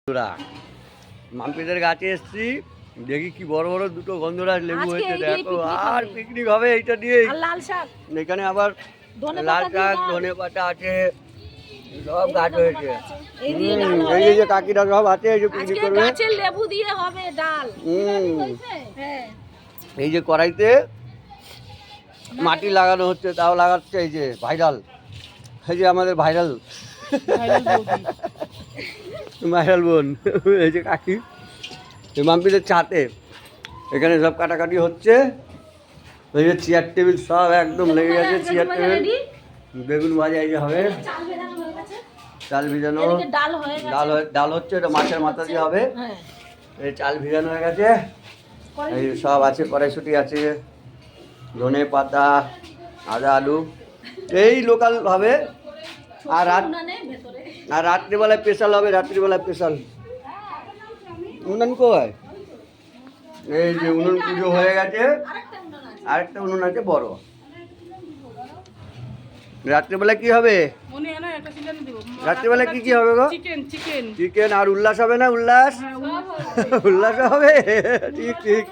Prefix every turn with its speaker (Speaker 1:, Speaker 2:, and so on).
Speaker 1: বন্ধুরা মাম্পিদের গাছে এসছি, দেখি কি বড় বড় দুটো গন্ধরাজ লেবু হয়েছে। দেখো আর পিকনিক হবে এইটা দিয়ে।
Speaker 2: লাল শাক,
Speaker 1: এখানে আবার লাল শাক, ধনে পাতা আছে, সব গাছ হয়েছে। এই যে কাকিরা সব আছে, এই যে পিকনিক করবে।
Speaker 2: গাছের লেবু দিয়ে হবে ডাল।
Speaker 1: এই যে কড়াইতে মাটি লাগানো হচ্ছে, তাও লাগাচ্ছে এই যে ভাইরাল, এই যে আমাদের ভাইরাল ভাইরাল বোন, এই যে কাকি মাম্পিদের ছাতে এখানে সব কাটাকাটি হচ্ছে। এই যে চেয়ার টেবিল সব একদম লেগে গেছে। চেয়ার টেবিল, বেগুন ভাজা এই যে হবে, চাল ভিজানো, ডাল হচ্ছে, এটা মাছের মাথা দিয়ে হবে। এই চাল ভিজানো হয়ে গেছে, এই সব আছে, কড়াইশুঁটি আছে, ধনে পাতা, আদা, আলু, এই লোকাল হবে। আর রাত্রিবেলায় স্পেশাল হবে, রাত্রিবেলায় স্পেশাল। উনুন কোয়, এই যে উনুন পুজো হয়ে গেছে, আরেকটা উনুন আছে বড়। রাত্রিবেলা কি হবে? রাত্রিবেলা কি কি হবে গো? চিকেন আর উল্লাস হবে না? উল্লাস উল্লাস হবে, ঠিক ঠিক।